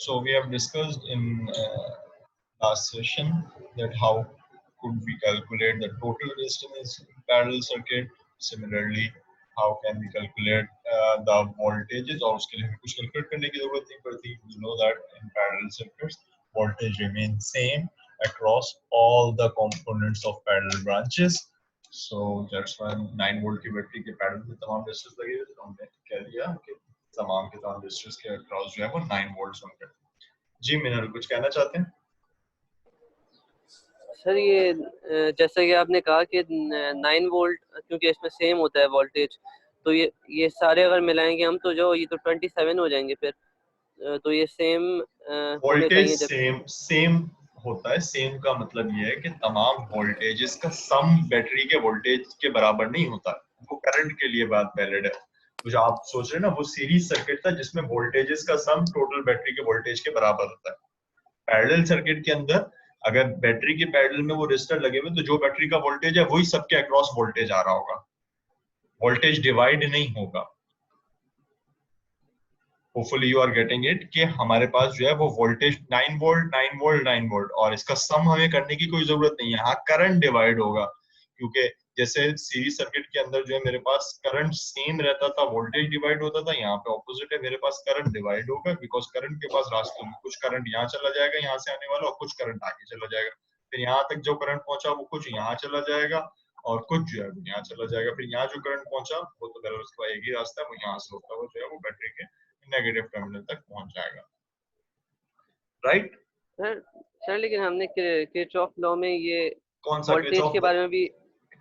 So we have discussed in last session that how could we calculate the total resistance in parallel circuit. Similarly, how can we calculate the voltages, और उसके लिए हमें कुछ calculate करने की जरूरत नहीं पड़ती. You know that in parallel circuits voltage remains same across all the components of parallel branches. So that's why 9 volt की बैटरी के पैरेलल में तमाम रेजिस्टर्स लगे हुए थे. तो हमने कह दिया कि तमाम के तमाम रेजिस्टर्स के अक्रॉस जो है वो 9 वोल्ट्स होंगे. जी मिनल कुछ कहना चाहते हैं? सर ये जैसे कि आपने कहा कि 9 वोल्ट क्योंकि इसमें सेम होता है वोल्टेज, तो ये सारे अगर मिलाएंगे हम तो जो ये तो 27 हो जाएंगे फिर. तो ये सेम होने वोल्टेज चाहिए. सेम होता है. सेम का मतलब ये है कि तमाम वोल्टेजेस का सम बैटरी के वोल्टेज के बराबर नहीं होता. वो करंट के लिए बात वैलिड है. तो जो आप सोच रहे हैं ना वो सीरीज सर्किट था जिसमें वोल्टेजेस का सम टोटल बैटरी के वोल्टेज के बराबर होता है. पैरेलल सर्किट के अंदर अगर बैटरी के पैरेलल में वो रेजिस्टर लगे हुए तो जो बैटरी का वोल्टेज है वही सबके अक्रॉस वोल्टेज आ रहा होगा. वोल्टेज डिवाइड नहीं होगा. Hopefully you are getting it कि हमारे पास जो है वो वोल्टेज 9 वोल्ट 9 वोल्ट 9 वोल्ट और इसका सम हमें करने की कोई जरूरत नहीं है. हाँ करंट डिवाइड होगा क्योंकि जैसे सीरीज सर्किट के अंदर जो है मेरे पास करंट सेम रहता था, वोल्टेज डिवाइड होता था. यहाँ पे ऑपोजिट है, मेरे पास करंट डिवाइड होगा बिकॉज करंट के पास रास्तों में कुछ करंट यहाँ चला जाएगा यहाँ से आने वाला और कुछ करंट आगे चला जाएगा. फिर यहाँ तक जो करंट पहुंचा वो कुछ यहाँ चला जाएगा और कुछ जो है वो यहाँ चला जाएगा. फिर यहाँ जो करंट पहुंचा वो तो पहले उसका एक ही रास्ता है, वो यहाँ से होता हुआ जो है वो बैटरी के नेगेटिव टर्मिनल तक पहुंच जाएगा. राइट सर लेकिन हमने किरचॉफ लॉ में ये कौन सा वोल्टेज के बारे में भी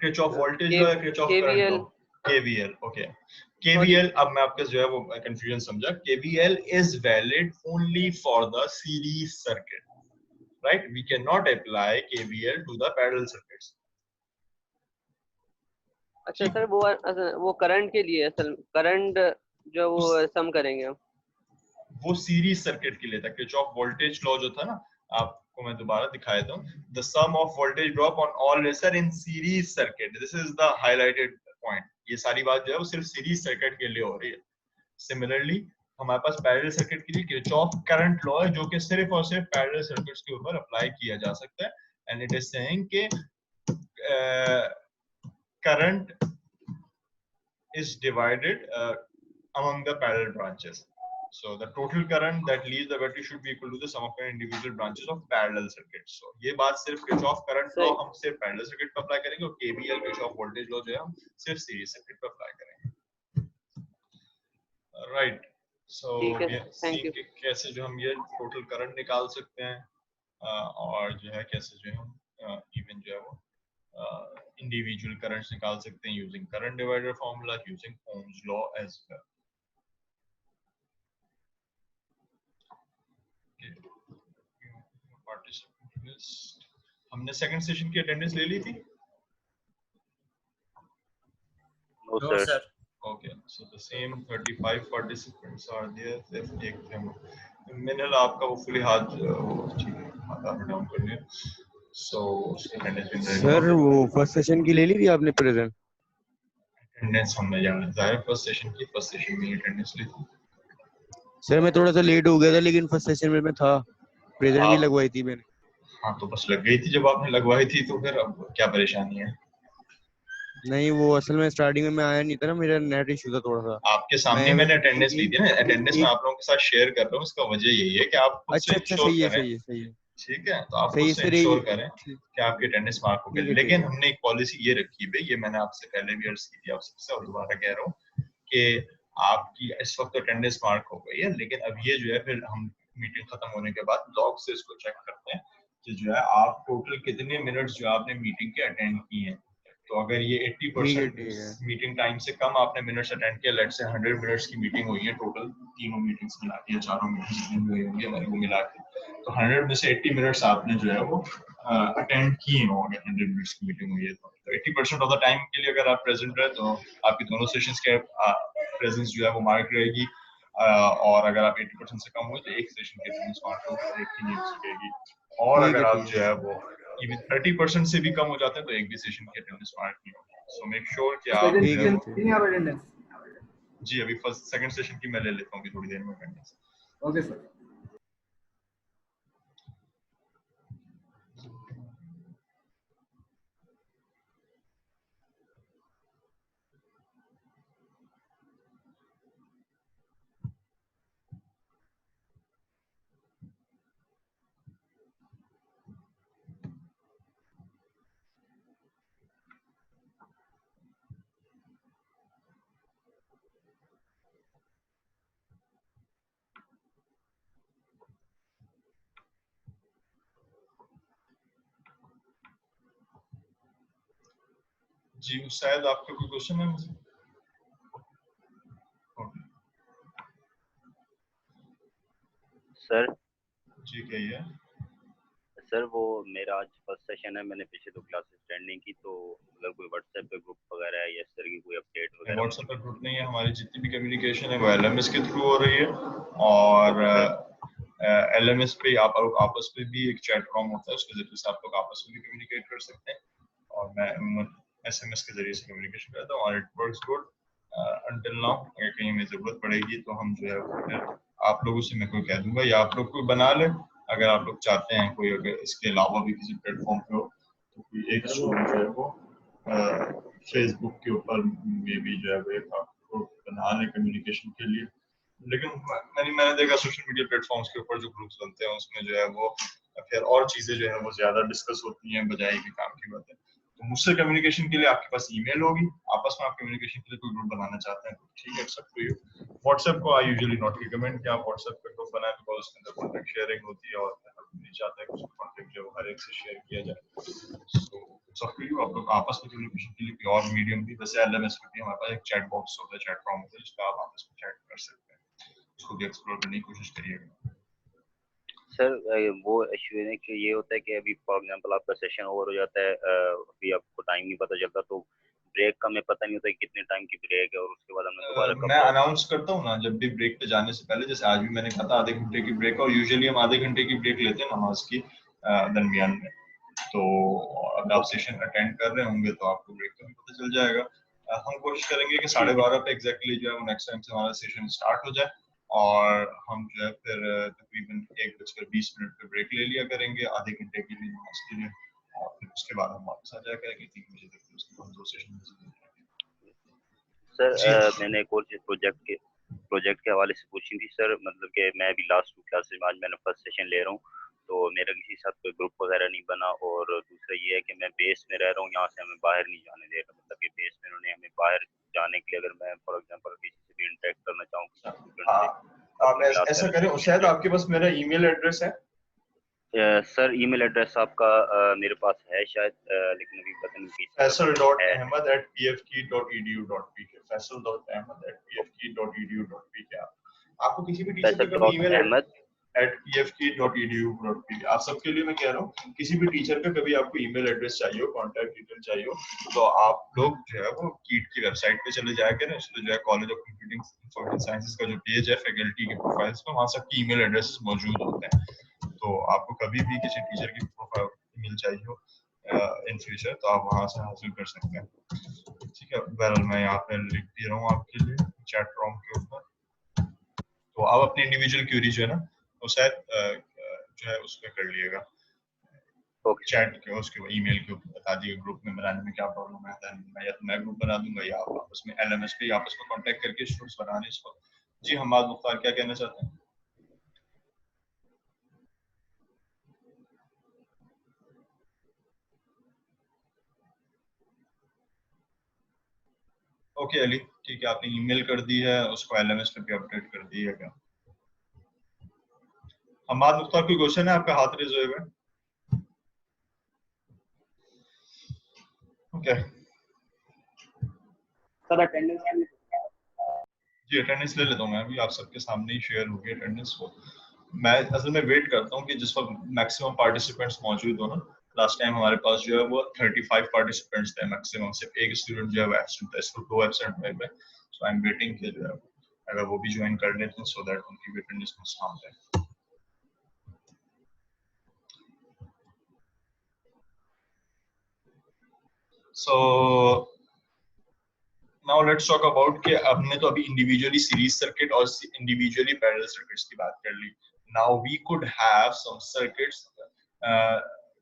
किरचॉफ वोल्टेज लॉ या Kirchhoff current law? KVL. Okay KVL. अब मैं आपके जो है वो कंफ्यूजन समझा. KVL is valid only for the series circuit. Right, we can not apply KVL to the parallel circuits. अच्छा सर वो करंट के लिए असल करंट जो वो सम करेंगे हम वो सीरीज सर्किट के लिए था. किरचॉफ वोल्टेज लॉ जो था ना, आपको मैं दोबारा दिखाया था. The sum of voltage drop on all resistor in series circuit. This is the highlighted point. ये सारी बात जो है वो सिर्फ सीरीज सर्किट के लिए हो रही है. सिमिलरली हमारे पास पैरेलल सर्किट के लिए किरचॉफ करंट लॉ है जो कि सिर्फ और सिर्फ पैरेलल सर्किट्स के ऊपर अप्लाई किया जा सकता है. एंड इट इज सेइंग कि current is divided among the parallel branches. So the total current that leaves the battery should be equal to the sum of the individual branches of parallel circuits. So ये बात सिर्फ Kirchhoff current law हम सिर्फ parallel circuit पर apply करेंगे और KVL Kirchhoff voltage law जो है हम सिर्फ सीरीज सर्किट पर अप्लाई करेंगे. राइट. सो कैसे जो हम ये टोटल करंट निकाल सकते हैं और जो है कैसे जो हम इवन जो है वो individual currents निकाल सकते हैं using current divider formula, using Ohm's law as well. हमने सेकंड सेशन की अटेंडेंस ले ली थी? No sir. Okay, so the same 35 participants are there. एक हम मिनल आपका वो फुली हाथ ठीक है हाथ डाउन कर लिया. So सर वो फर्स्ट सेशन की ले ली थी आपने प्रेजेंट? अटेंडेंस हमने जाहिर फर्स्ट सेशन की फर्स्ट सेशन में अटेंडेंस ली थी. सर मैं थोड़ा सा लेट हो गया था लेकिन फर्स्ट सेशन में मैं था. प्रेजेंट भी लगवाई थी मैंने. हाँ तो बस लग गई थी. जब आपने लगवाई थी तो फिर अब क्या परेशानी है? नहीं वो असल में स्टार्टिंग में मैं आया नहीं था ना, मेरा नेट इशू था थोड़ा सा. आपके सामने मैंने अटेंडेंस ली थी ना. अटेंडेंस मैं आप लोगों के साथ शेयर कर रहा हूँ. इसका वजह यही है कि आप खुद से इंश्योर करें. ठीक है, तो आप खुद से इंश्योर करें कि आपकी अटेंडेंस मार्क हो गई. लेकिन हमने एक पॉलिसी ये रखी है, ये मैंने आपसे पहले भी अर्ज की थी आप सबसे और दोबारा कह रहा हूँ कि आपकी इस वक्त अटेंडेंस मार्क हो गई है. लेकिन अब ये जो है फिर हम मीटिंग खत्म होने के बाद लॉग से इसको चेक करते हैं कि जो है आप टोटल कितने मिनट्स जो आपने मीटिंग के अटेंड किए हैं. तो अगर ये 80% मीटिंग टाइम से कम आपने मिनट्स अटेंड किया, लेट्स से 100 मिनट्स की मीटिंग हुई है टोटल, तीनों मीटिंग्स मिला के या चारों मीटिंग्स हुई होंगी हमारी वो मिला के, तो 100 में से 80 मिनट्स आपने जो है वो अटेंड किए होंगे. 100 मिनट्स की मीटिंग हुई है तो 80% ऑफ द टाइम के लिए अगर आप प्रेजेंट रहे तो आपकी दोनों सेशंस के प्रेजेंस जो है वो मार्क रहेगी. और अगर आप 80% से कम हुए तो एक सेशन की अटेंडेंस मार्क होगी, एक की नहीं सकेगी. और अगर आप जो है वो इवन 30% से भी कम हो जाते हैं तो एक भी सेशन की अटेंडेंस मार्क नहीं होगी. सो मेक श्योर कि आप जी अभी फर्स्ट सेकंड सेशन की मैं ले लेता हूँ थोड़ी देर में अटेंडेंस. Okay sir. जी शायद आपका कोई क्वेश्चन है मुझे? सर जी कहिए। सर वो मेरा आज फर्स्ट सेशन है, मैंने पीछे 2 क्लासेस अटेंड नहीं की, तो अगर कोई व्हाट्सएप पे ग्रुप वगैरह है या इस तरह की कोई अपडेट वगैरह व्हाट्सएप पर ग्रुप नहीं है, हमारी जितनी भी कम्युनिकेशन है वो LMS के थ्रू हो रही है, और LMS पे आप आपस में भी एक चैट फॉर्म होता है, उसके जरिए से आप लोग आपस में भी कम्युनिकेट कर सकते हैं, और मैं SMS के जरिए से कम्युनिकेशन करता हूँ, और it works good until now. अगर कहीं हमें जरूरत पड़ेगी तो हम जो है आप लोगों से मैं कोई कह दूंगा, या आप लोग कोई बना ले अगर आप लोग चाहते हैं कोई, अगर इसके अलावा भी किसी प्लेटफॉर्म पे हो तो कोई एक स्टूडेंट जो है वो फेसबुक के ऊपर में भी जो है वो एक आपको बना ले कम्युनिकेशन के लिए। लेकिन मैंने देखा सोशल मीडिया प्लेटफॉर्म्स के ऊपर जो ग्रुप्स बनते हैं उसमें जो है वो फिर और चीजें जो है वो ज्यादा डिस्कस होती हैं बजाय के काम की बातें। तो मुझसे कम्युनिकेशन के लिए आपके पास ईमेल होगी, आपस में आप कम्युनिकेशन के लिए कोई ग्रुप बनाना चाहते हैं तो ठीक है, सब यू। व्हाट्सएप को आई यूजुअली नॉट रिकमेंड कि आप व्हाट्सएप पे ग्रुप बनाएं, बिकॉज उसके अंदर कॉन्टेक्ट शेयरिंग होती है और हम नहीं चाहते कि उसका कॉन्टेक्ट जो हर एक से शेयर किया जाए। सो सब यू आप लोग आपस में कम्युनिकेशन के लिए कोई और मीडियम भी, वैसे LMS में भी हमारे पास एक चैट बॉक्स होता है, चैट फॉर्म होता है जिसका आप आपस में चैट कर सकते हैं, उसको भी एक्सप्लोर करने की कोशिश करिएगा। सर वो इशू है कि ये होता है कि अभी फॉर एग्जांपल आपका सेशन ओवर हो जाता है, अभी आपको टाइम नहीं पता चलता, तो ब्रेक का हमें पता नहीं होता कि कितने टाइम की ब्रेक है और उसके बाद हमने दोबारा कब मैं अनाउंस करता हूँ ना जब भी ब्रेक पे जाने से पहले, जैसे आज भी मैंने कहा था आधे घंटे की ब्रेक, और यूजुअली हम आधे घंटे की ब्रेक लेते हैं नमाज की दरमियान में। तो अगर आप सेशन अटेंड कर रहे होंगे तो आपको ब्रेक का भी पता चल जाएगा। हम कोशिश करेंगे कि 12:30 पे एग्जैक्टली जो है वो नेक्स्ट टाइम से हमारा सेशन स्टार्ट हो जाए, और हम जो है फिर तकरीबन 1:20 पे ब्रेक ले लिया करेंगे आधे घंटे के लिए नमाज के लिए, और फिर उसके बाद हम वापस आ जाया करेंगे 3 बजे तक, उसके बाद 2 सेशन। सर मैंने एक और प्रोजेक्ट के हवाले से पूछी थी सर, मतलब कि मैं अभी लास्ट 2 क्लासेस में आज मैंने फर्स्ट सेशन ले रहा हूँ, तो मेरा किसी के साथ कोई ग्रुप वगैरह नहीं बना, और दूसरा ये है कि मैं बेस में रह रहा हूँ, यहाँ से हमें बाहर नहीं जाने दे रहा, मतलब कि बेस में उन्होंने हमें बाहर जाने के लिए, अगर मैं फॉर एग्जांपल किसी से भी इंटरेक्ट करना चाहूँ किसी स्टूडेंट से आप ऐसा करें, शायद आपके पास मेरा ईमेल एड्रेस है। सर ईमेल एड्रेस आपका मेरे पास है शायद, लेकिन अभी पता नहीं किस faisal.ahmed@pfk.edu.pk faisal.ahmed@pfk.edu.pk। आपको किसी भी टीचर का कभी ईमेल @pfk.edu.pk, आप सबके लिए मैं कह रहा हूँ, किसी भी टीचर का कभी आपको ईमेल एड्रेस चाहिए हो, कॉन्टैक्ट डिटेल चाहिए हो, तो आप लोग जो है वो कीट की वेबसाइट पे चले जाया करें, उसमें जो है कॉलेज ऑफ कंप्यूटिंग साइंसेज का जो पेज है फैकल्टी के प्रोफाइल्स में, वहाँ सबकी ईमेल एड्रेस मौजूद होते हैं। तो आपको कभी भी किसी टीचर की प्रोफाइल ईमेल चाहिए हो इन फ्यूचर तो आप वहां से हासिल कर सकते हैं। ठीक है, बहरहाल मैं यहाँ पे लिख भी रहा हूँ आपके लिए चैट फॉर्म के ऊपर, तो आप अपनी इंडिविजुअल क्वेरी जो है ना वो शायद जो है उसमें कर लिएगा, चैट के उसके ईमेल के ऊपर बता दिए ग्रुप में बनाने में क्या प्रॉब्लम है, मैं या तो मैं ग्रुप बना दूंगा या आप आपस में LMS पे आपस में कांटेक्ट करके स्टूडेंट्स बनाने इसको। जी हमाद मुख्तार क्या कहना चाहते हैं? ओके अली ठीक है, आपने ईमेल कर दी है, उसको LMS पे भी अपडेट कर दिएगा। हमाद मुख्तार कोई क्वेश्चन है आपका? हाथ रेज हुए? ओके सर अटेंडेंस जी अटेंडेंस ले लेता हूँ मैं, अभी आप सबके सामने ही शेयर होगी अटेंडेंस को। मैं असल में वेट करता हूँ कि जिस वक्त मैक्सिमम पार्टिसिपेंट्स मौजूद हो ना, लास्ट टाइम हमारे पास जो है वो 35 पार्टिसिपेंट्स थे मैक्सिमम, सिर्फ एक स्टूडेंट जो है वो एब्सेंट था, इसको 2 एब्सेंट हुए थे, सो आई एम वेटिंग कि जो है अगर वो भी ज्वाइन कर लेते हैं सो दैट उनकी भी अटेंडेंस में शामिल है। So now let's talk about कि हमने तो अभी इंडिविजुअली सीरीज सर्किट और इंडिविजुअली पैरेलल सर्किट्स की बात कर ली। Now we could have some circuits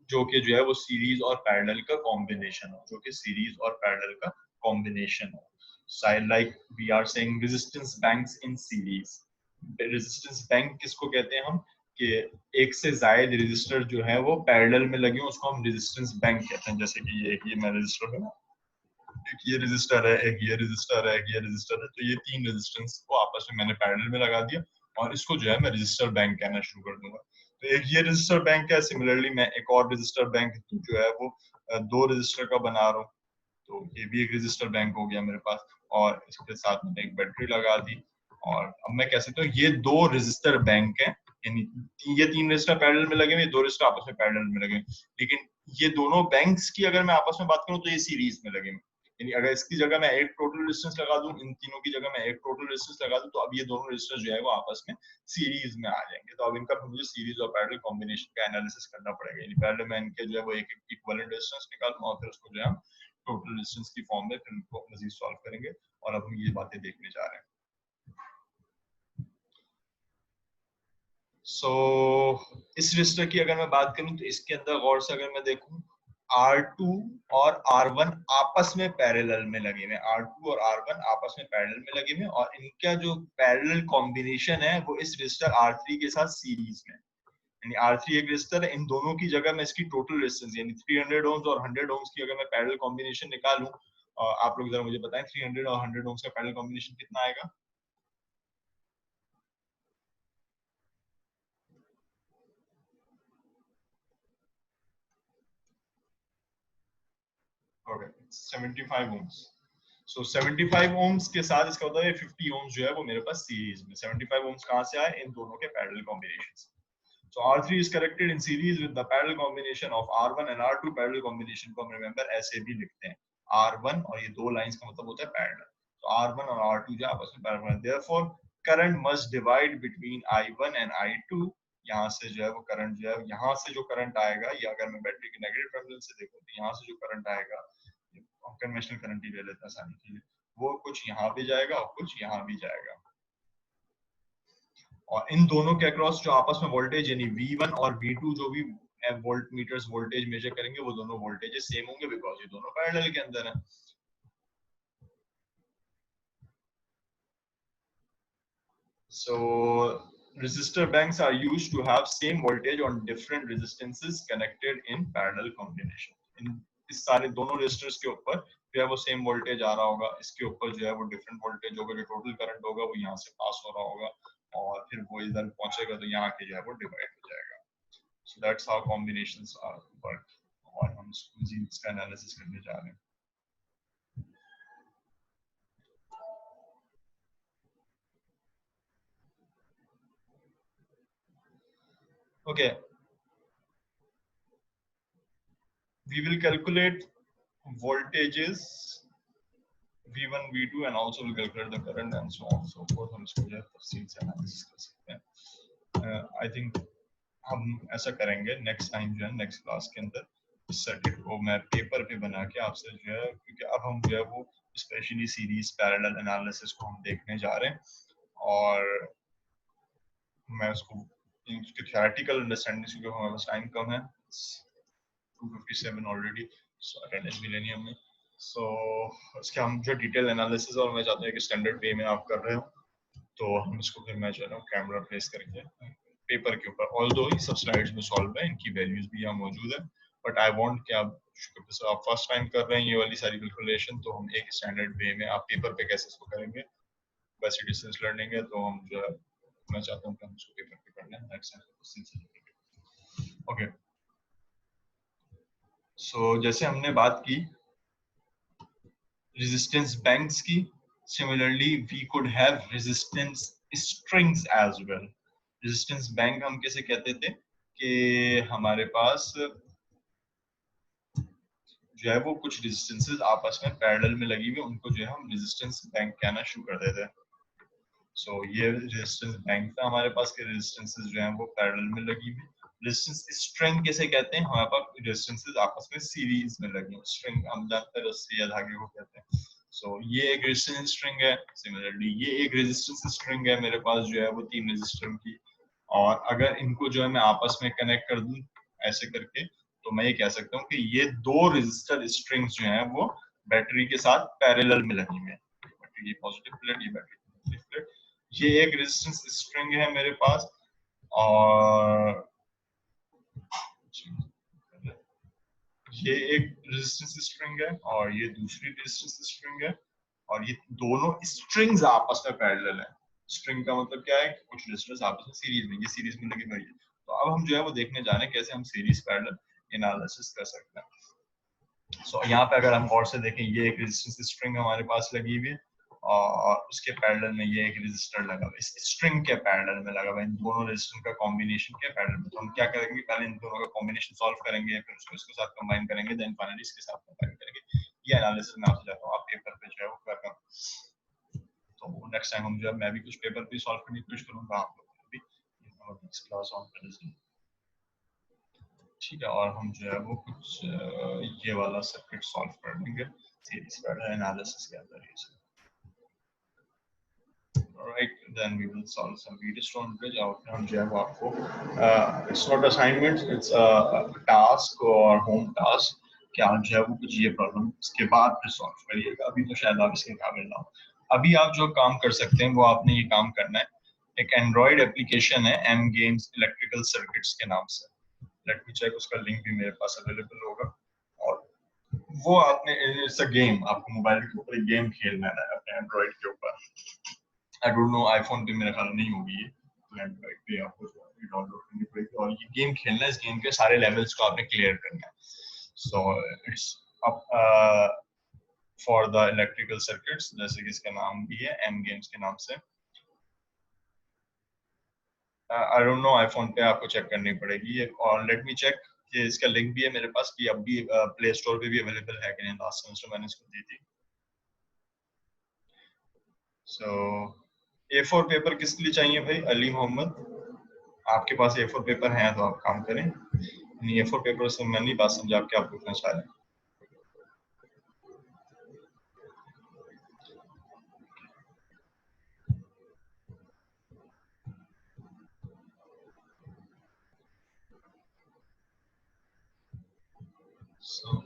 जो कि जो है वो सीरीज और पैरेलल का कॉम्बिनेशन हो, जो कि सीरीज और पैरेलल का कॉम्बिनेशन हो। Like we are saying resistance banks in series. Resistance bank किसको कहते हैं हम, कि एक से ज्यादा रेजिस्टर जो है वो पैरेलल में लगे हो उसको हम रेजिस्टेंस बैंक कहते हैं। जैसे कि ये मैं रेजिस्टर है ना, एक ये रेजिस्टर है, एक ये रेजिस्टर है, एक ये रेजिस्टर है, तो ये 3 रेजिस्टेंस को आपस में मैंने पैरेलल में लगा दिया और इसको जो है मैं रेजिस्टर बैंक कहना शुरू कर दूंगा। तो एक ये रेजिस्टर बैंक है, सिमिलरली मैं एक और रेजिस्टर बैंक जो है वो 2 रेजिस्टर का बना रहा हूँ, तो ये भी एक रजिस्टर बैंक हो गया मेरे पास, और इसके साथ मैंने एक बैटरी लगा दी। और अब मैं कह सकता हूँ ये दो रजिस्टर बैंक हैं, यानी ये 3 रजिस्टर पैरेलल में लगे हुए, 2 रजिस्टर आपस में पैरेलल में लगे हुए, लेकिन ये दोनों बैंक्स की अगर मैं आपस में बात करूं तो ये सीरीज में लगे हुए। यानी अगर इसकी जगह मैं एक टोटल रेजिस्टेंस लगा दूं, इन तीनों की जगह मैं एक टोटल रेजिस्टेंस लगा दूं, तो अब ये दोनों रेजिस्टेंस जो है वो आपस में सीरीज में आ जाएंगे। तो अब इनका मुझे सीरीज और पैरेलल कॉम्बिनेशन का एनालिसिस करना पड़ेगा। यानी पैरेलल में इनके जो है वो एक इक्विवेलेंट रेजिस्टेंस निकालूंगा और फिर उसको जो है हम टोटल रेजिस्टेंस की फॉर्म में फिर उनको मजीद सॉल्व करेंगे, और अब हम ये बातें देखने जा रहे हैं। सो इस रजिस्टर की अगर मैं बात करूं तो इसके अंदर गौर से अगर मैं देखूं R2 और R1 आपस में पैरेलल में लगे हुए, R2 और R1 आपस में पैरेलल में लगे हुए, और इनका जो पैरेलल कॉम्बिनेशन है वो इस रजिस्टर R3 के साथ सीरीज में। यानी R3 एक रजिस्टर है, इन दोनों की जगह मैं इसकी टोटल रेजिस्टेंस यानी 300 ओम्स और 100 ओम्स की अगर मैं पैरेलल कॉम्बिनेशन निकालूं, आप लोग जरा मुझे बताएं 300 और 100 ओम्स का पैरेलल कॉम्बिनेशन कितना आएगा? Okay 75 ohms. सो 75 ओम्स के साथ इसका मतलब है 50 ओम्स जो है वो मेरे पास सीरीज में। 75 ओम्स कहां से आए? इन दोनों के पैरेलल कॉम्बिनेशन से। So R3 is connected in series with the parallel combination of R1 and R2। Parallel combination को हम रिमेंबर ऐसे भी लिखते हैं, R1 और ये दो लाइंस का मतलब होता है पैरेलल। तो R1 और R2 जो आपस में पैरेलल है, therefore current must divide between I1 and I2। यहाँ से जो है वो करंट जो है, यहाँ से जो करंट आएगा, या अगर मैं बैटरी के नेगेटिव टर्मिनल से देखूं तो यहाँ से जो करंट आएगा, कन्वेंशनल करंट ही ले लेते हैं आसानी के लिए, वो कुछ यहाँ भी जाएगा और कुछ यहाँ भी जाएगा। और इन दोनों के अक्रॉस जो आपस में वोल्टेज यानी V1 और V2 जो भी वोल्ट मीटर्स वोल्टेज मेजर करेंगे, वो दोनों वोल्टेजेस सेम होंगे बिकॉज ये दोनों पैरेलल के अंदर हैं। So resistor banks are used to have same voltage on different resistances connected in parallel combination। इस सारे दोनों रेजिस्टर्स के ऊपर जो है वो सेम वोल्टेज आ रहा होगा, इसके ऊपर जो है वो डिफरेंट वोल्टेज होगा, जो टोटल करंट होगा वो यहाँ से पास हो रहा होगा, और फिर वो इधर पहुंचेगा तो यहाँ के जो है वो डिवाइड हो जाएगा। So that's how combinations are work, और हम इसका एनालिसिस करने जा रहे हैं। Okay, we will calculate voltages V1, V2 and also we'll calculate the current and so on so forth। हम इसको जो है तफसील से एनालिसिस कर सकते हैं। I think हम ऐसा करेंगे नेक्स्ट टाइम जो है नेक्स्ट क्लास के अंदर इस सर्किट को मैं पेपर पे बना के आपसे जो है, क्योंकि अब हम जो है वो स्पेशली सीरीज पैरेलल एनालिसिस को हम देखने जा रहे हैं, और मैं उसको उसकी थ्योरेटिकल अंडरस्टैंडिंग क्योंकि हमारे पास टाइम कम है, 257 ऑलरेडी, सो अटेंडेंस भी लेनी है हमने। सो इसके हम जो डिटेल एनालिसिस, और मैं चाहता हूँ कि स्टैंडर्ड वे में आप कर रहे हो, तो हम इसको फिर मैं जो है कैमरा प्लेस करके पेपर के ऊपर, ऑल्दो ये सब स्लाइड्स में सॉल्व है, इनकी वैल्यूज भी यहाँ मौजूद है, बट आई वांट कि आप फर्स्ट टाइम कर रहे हैं ये वाली सारी कैलकुलेशन, तो हम एक स्टैंडर्ड वे में आप पेपर पे कैसे इसको करेंगे, वैसे डिस्टेंस लर्निंग है तो हम जो है मैं चाहता हूँ कि हम इसको पेपर पे कर लें नेक्स्ट टाइम। ओके, सो जैसे हमने बात की रेजिस्टेंस बैंक्स की, similarly we could have resistance strings as well. Resistance bank हम कैसे कहते थे कि हमारे पास जो है वो कुछ रेजिस्टेंसेस आपस में पैरेलल में लगी हुई, उनको जो है हम रेजिस्टेंस बैंक कहना शुरू कर देते हैं। सो ये रेजिस्टेंस बैंक था हमारे पास के रेजिस्टेंसेस जो हैं वो पैरेलल में लगी हुई। रेजिस्टेंस स्ट्रिंग कैसे कहते हैं? हमारे पास रेजिस्टेंसेस आपस में सीरीज में लगी हुई, स्ट्रिंग हम जानते हैं रस्सी या धागे को कहते हैं। सो ये एक रेजिस्टेंस स्ट्रिंग है, सिमिलरली ये एक रेजिस्टेंस स्ट्रिंग है मेरे पास जो है वो 3 रेजिस्टर की, और अगर इनको जो है मैं आपस में कनेक्ट कर दूं ऐसे करके, तो मैं ये कह सकता हूँ कि ये दो रेजिस्टर स्ट्रिंग्स जो हैं वो बैटरी के साथ पैरेलल में लगी हुई हैं। बैटरी पॉजिटिव प्लेट, ये बैटरी नेगेटिव प्लेट, ये एक रेजिस्टेंस स्ट्रिंग है मेरे पास, और ये एक रेजिस्टेंस स्ट्रिंग है और ये दूसरी रेजिस्टेंस स्ट्रिंग है, और ये दोनों स्ट्रिंग्स आपस में पैरेलल है। स्ट्रिंग का मतलब क्या है? कुछ रेजिस्टेंस आपस में सीरीज में, ये सीरीज में लगी हुई है। तो अब हम जो है वो देखने जा रहे हैं कैसे हम सीरीज पैरेलल एनालिसिस कर सकते हैं। सो यहाँ पे अगर हम गौर से देखें, ये एक रेजिस्टेंस स्ट्रिंग हमारे पास लगी हुई है और उसके पैरेलल में ये एक रेजिस्टर लगा हुआ है, इस स्ट्रिंग के पैरेलल में लगा हुआ है, इन दोनों रेजिस्टेंस का कॉम्बिनेशन के पैरेलल में। तो हम क्या करेंगे, पहले इन दोनों का कॉम्बिनेशन सॉल्व करेंगे, फिर उसको इसके साथ कंबाइन करेंगे, देन फाइनली इसके साथ कंबाइन करेंगे। ये एनालिसिस मैं आपसे चाहता हूँ आप पेपर पे जो है वो कर। तो नेक्स्ट टाइम हम जो है, मैं भी कुछ पेपर भी सॉल्व करने की कोशिश करूंगा, आप लोग भी क्लास ऑन करेंगे, ठीक है। और हम जो है वो कुछ ये वाला सर्किट सॉल्व कर लेंगे सीरीज पैरेलल एनालिसिस के अंदर ये सब। Alright, then we will solve some Wheatstone bridge. और हम जो है वो आपको it's not assignment, it's a task or home task कि आप जो है वो कुछ ये प्रॉब्लम इसके बाद फिर सॉल्व करिएगा। अभी तो शायद आप इसके काबिल ना हो। अभी आप जो काम कर सकते हैं वो आपने ये काम करना है, एक एंड्रॉइड एप्लीकेशन है एम गेम्स इलेक्ट्रिकल सर्किट्स के नाम से। लेट मी चेक, उसका लिंक भी मेरे पास अवेलेबल होगा। और वो आपने, इट्स अ गेम, आपको मोबाइल के ऊपर गेम खेलना है अपने एंड्रॉइड के ऊपर। आई डोंट नो, आईफोन पे मेरे ख्याल नहीं होगी ये, तो एंड्रॉइड पे आपको डाउनलोड करनी पड़ेगी और ये गेम खेलना है। इस गेम के सारे लेवल्स को आपने क्लियर करना है। So it's up for the electrical circuits, जैसे कि इसका नाम भी है एम गेम्स के नाम से। आई डोंट नो, आईफोन पे आपको चेक करनी पड़ेगी ये। और लेट मी चेक कि इसका लिंक भी है मेरे पास कि अब भी प्ले स्टोर पे भी अवेलेबल है कि नहीं। लास्ट सेमेस्टर मैंने इसको दी थी। सो A4 पेपर किसके लिए चाहिए भाई? अली मोहम्मद, आपके पास A4 पेपर हैं तो आप काम करें। A4 पेपर से मैं नहीं बात समझा आपके, आप पूछना चाह रहे हैं। So